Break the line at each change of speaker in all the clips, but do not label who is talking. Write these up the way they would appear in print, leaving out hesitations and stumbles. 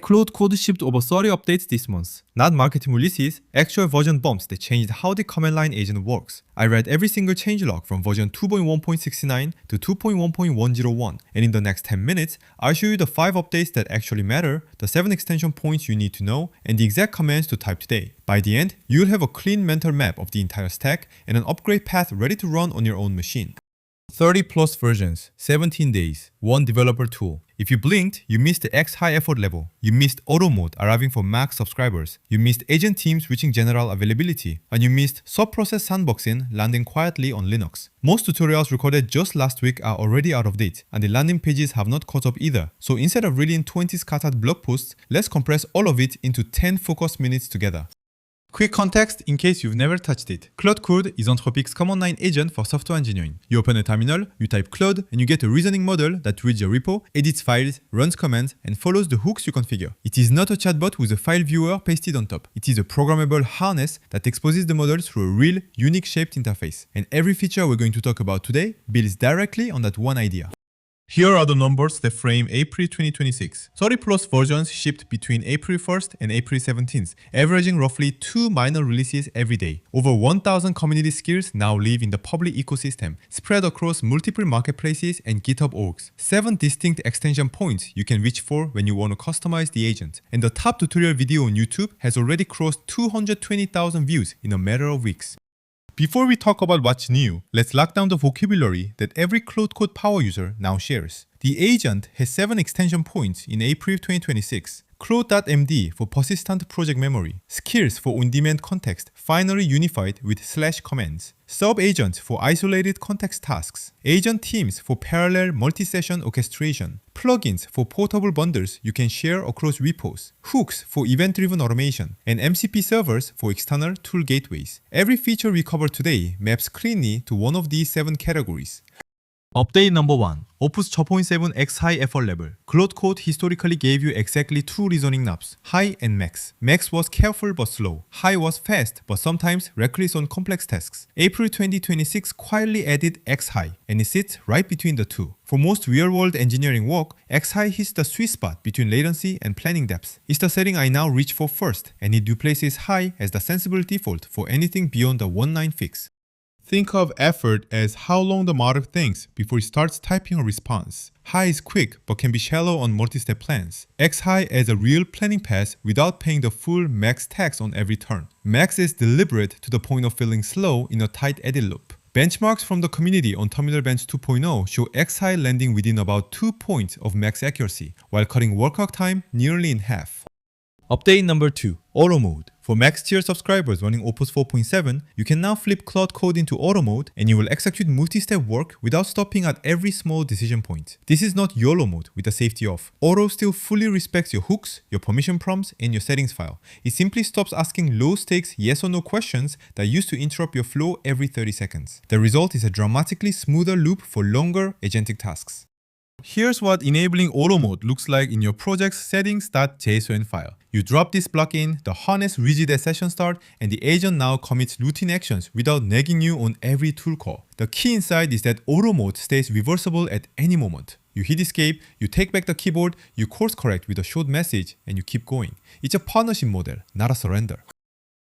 Claude Code shipped over 30 updates this month. Not marketing releases, actual version bumps that changed how the command line agent works. I read every single changelog from version 2.1.69 to 2.1.101, and in the next 10 minutes, I'll show you the 5 updates that actually matter, the 7 extension points you need to know, and the exact commands to type today. By the end, you'll have a clean mental map of the entire stack and an upgrade path ready to run on your own machine. 30 plus versions, 17 days, 1 developer tool. If you blinked, you missed the xhigh effort level. You missed auto mode arriving for max subscribers. You missed agent teams reaching general availability. And you missed sub-process sandboxing landing quietly on Linux. Most tutorials recorded just last week are already out of date, and the landing pages have not caught up either. So instead of reading 20 scattered blog posts, let's compress all of it into 10 focus minutes together. Quick context in case you've never touched it. Claude Code is Anthropic's command line agent for software engineering. You open a terminal, you type Claude, and you get a reasoning model that reads your repo, edits files, runs commands, and follows the hooks you configure. It is not a chatbot with a file viewer pasted on top. It is a programmable harness that exposes the model through a real, unique shaped interface. And every feature we're going to talk about today builds directly on that one idea. Here are the numbers that frame April 2026. 30 plus versions shipped between April 1st and April 17th, averaging roughly 2 minor releases every day. Over 1,000 community skills now live in the public ecosystem, spread across multiple marketplaces and GitHub orgs. 7 distinct extension points you can reach for when you want to customize the agent. And the top tutorial video on YouTube has already crossed 220,000 views in a matter of weeks. Before we talk about what's new, let's lock down the vocabulary that every Claude Code power user now shares. The agent has 7 extension points in April 2026. CLAUDE.md for persistent project memory. Skills for on-demand context, finally unified with /commands. Sub-agents for isolated context tasks. Agent teams for parallel multi-session orchestration. Plugins for portable bundles you can share across repos. Hooks for event-driven automation. And MCP servers for external tool gateways. Every feature we cover today maps cleanly to one of these 7 categories. Update number 1. Opus 2.7 xhigh effort level. Claude Code historically gave you exactly 2 reasoning knobs, high and max. Max was careful but slow. High was fast but sometimes reckless on complex tasks. April 2026 quietly added xhigh, and it sits right between the two. For most real-world engineering work, xhigh hits the sweet spot between latency and planning depth. It's the setting I now reach for first, and it replaces high as the sensible default for anything beyond the 1-line fix. Think of effort as how long the model thinks before it starts typing a response. High is quick but can be shallow on multi-step plans. xhigh adds a real planning pass without paying the full max tax on every turn. Max is deliberate to the point of feeling slow in a tight edit loop. Benchmarks from the community on Terminal Bench 2.0 show xhigh landing within about 2 points of max accuracy, while cutting workout time nearly in half. Update number 2. Auto mode. For max tier subscribers running Opus 4.7, you can now flip Claude Code into auto mode and you will execute multi-step work without stopping at every small decision point. This is not YOLO mode with the safety off. Auto still fully respects your hooks, your permission prompts, and your settings file. It simply stops asking low-stakes yes or no questions that used to interrupt your flow every 30 seconds. The result is a dramatically smoother loop for longer agentic tasks. Here's what enabling auto mode looks like in your project's settings.json file. You drop this block in, the harness rigid at session start, and the agent now commits routine actions without nagging you on every tool call. The key insight is that auto mode stays reversible at any moment. You hit escape, you take back the keyboard, you course correct with a short message, and you keep going. It's a partnership model, not a surrender.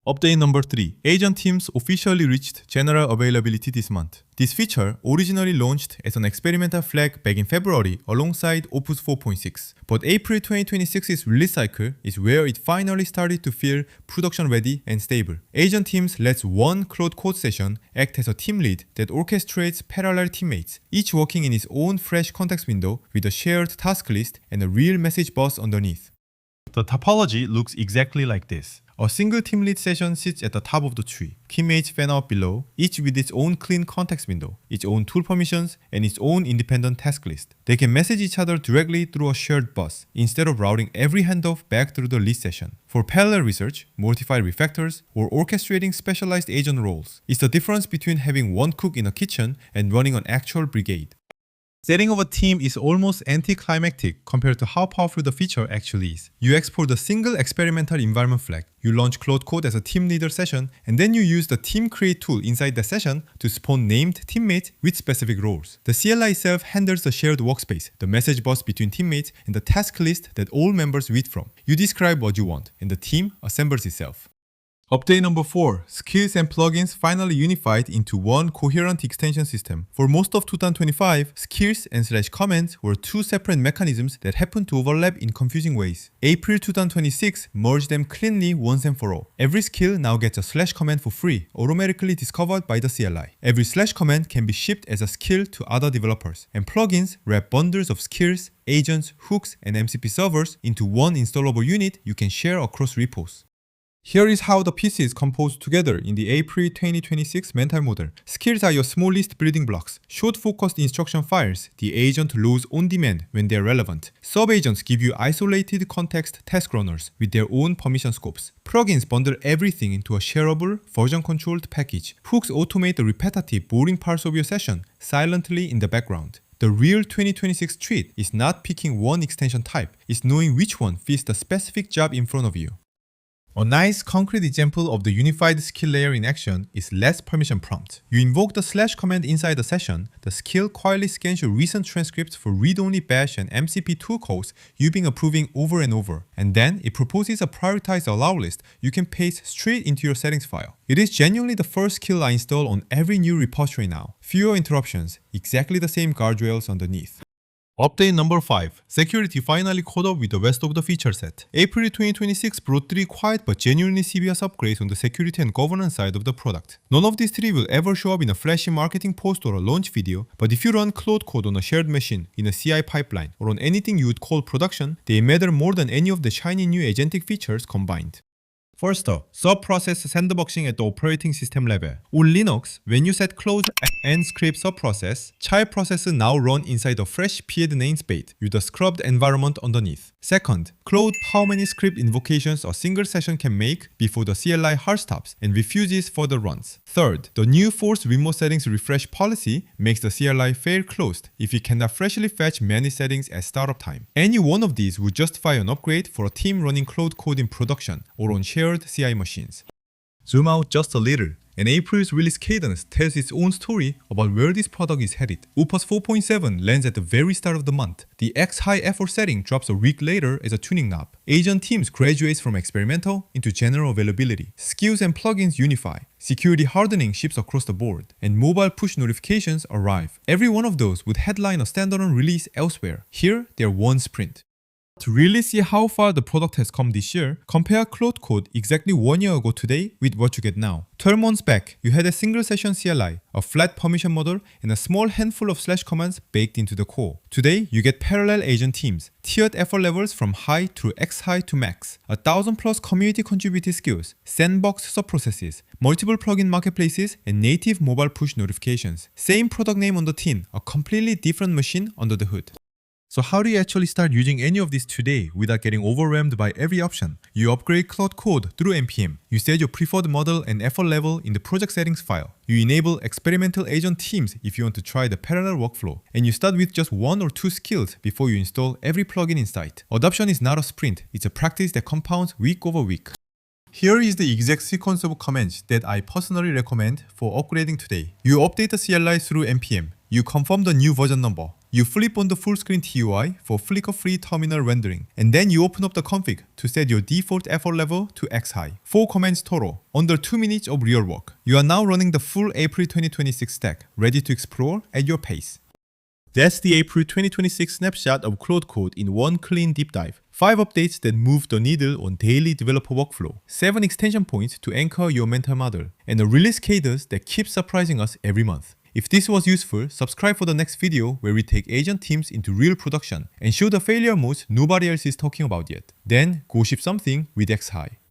Update number 3. Agent teams officially reached general availability this month. This feature originally launched as an experimental flag back in February alongside Opus 4.6. But April 2026's release cycle is where it finally started to feel production ready and stable. Agent teams lets one Claude Code session act as a team lead that orchestrates parallel teammates, each working in its own fresh context window with a shared task list and a real message bus underneath. The topology looks exactly like this. A single team lead session sits at the top of the tree. Teammates fan out below, each with its own clean context window, its own tool permissions, and its own independent task list. They can message each other directly through a shared bus, instead of routing every handoff back through the lead session. For parallel research, multi-file refactors, or orchestrating specialized agent roles, it's the difference between having one cook in a kitchen and running an actual brigade. Setting of a team is almost anticlimactic compared to how powerful the feature actually is. You export a single experimental environment flag, you launch Claude Code as a team leader session, and then you use the team create tool inside the session to spawn named teammates with specific roles. The CLI itself handles the shared workspace, the message bus between teammates, and the task list that all members read from. You describe what you want, and the team assembles itself. Update number 4. Skills and plugins finally unified into one coherent extension system. For most of 2025, skills and /commands were two separate mechanisms that happened to overlap in confusing ways. April 2026 merged them cleanly once and for all. Every skill now gets a /command for free, automatically discovered by the CLI. Every /command can be shipped as a skill to other developers, and plugins wrap bundles of skills, agents, hooks, and MCP servers into one installable unit you can share across repos. Here is how the piece is composed together in the April 2026 mental model. Skills are your smallest building blocks. Short focused instruction files the agent loads on demand when they are relevant. Subagents give you isolated context task runners with their own permission scopes. Plugins bundle everything into a shareable, version-controlled package. Hooks automate the repetitive, boring parts of your session silently in the background. The real 2026 treat is not picking one extension type, it's knowing which one fits the specific job in front of you. A nice concrete example of the unified skill layer in action is less permission prompt. You invoke the /command inside the session, the skill quietly scans your recent transcripts for read-only bash and MCP tool calls you've been approving over and over, and then it proposes a prioritized allow list you can paste straight into your settings file. It is genuinely the first skill I install on every new repository now. Fewer interruptions, exactly the same guardrails underneath. Update number 5. Security finally caught up with the rest of the feature set. April 2026 brought 3 quiet but genuinely serious upgrades on the security and governance side of the product. None of these 3 will ever show up in a flashy marketing post or a launch video, but if you run Claude Code on a shared machine, in a CI pipeline, or on anything you would call production, they matter more than any of the shiny new agentic features combined. First up, sub-process sandboxing at the operating system level. On Linux, when you set CLAUDE.md script sub-process, child processes now run inside a fresh paired namespace with a scrubbed environment underneath. Second, Claude how many script invocations a single session can make before the CLI hard stops and refuses further runs. Third, the new force remote settings refresh policy makes the CLI fail closed if it cannot freshly fetch many settings at startup time. Any one of these would justify an upgrade for a team running Claude Code in production or on shared CI machines. Zoom out just a little, and April's release cadence tells its own story about where this product is headed. Opus 4.7 lands at the very start of the month. The xhigh effort setting drops a week later as a tuning knob. Agent teams graduates from experimental into general availability. Skills and plugins unify. Security hardening ships across the board, and mobile push notifications arrive. Every one of those would headline a standalone release elsewhere. Here, they're one sprint. To really see how far the product has come this year, compare Claude Code exactly 1 year ago today with what you get now. 12 months back, you had a single session CLI, a flat permission model, and a small handful of /commands baked into the core. Today, you get parallel agent teams, tiered effort levels from high through xhigh to max, 1,000+ community contributed skills, sandbox subprocesses, multiple plugin marketplaces, and native mobile push notifications. Same product name on the tin, a completely different machine under the hood. So how do you actually start using any of this today without getting overwhelmed by every option? You upgrade Claude Code through npm. You set your preferred model and effort level in the project settings file. You enable experimental agent teams if you want to try the parallel workflow. And you start with just 1 or 2 skills before you install every plugin in sight. Adoption is not a sprint, it's a practice that compounds week over week. Here is the exact sequence of commands that I personally recommend for upgrading today. You update the CLI through npm. You confirm the new version number. You flip on the full screen TUI for flicker-free terminal rendering, and then you open up the config to set your default effort level to xhigh. 4 commands total, under 2 minutes of real work. You are now running the full April 2026 stack, ready to explore at your pace. That's the April 2026 snapshot of Claude Code in one clean deep dive. 5 updates that move the needle on daily developer workflow, 7 extension points to anchor your mental model, and a release cadence that keeps surprising us every month. If this was useful, subscribe for the next video where we take agent teams into real production and show the failure modes nobody else is talking about yet. Then go ship something with xhigh.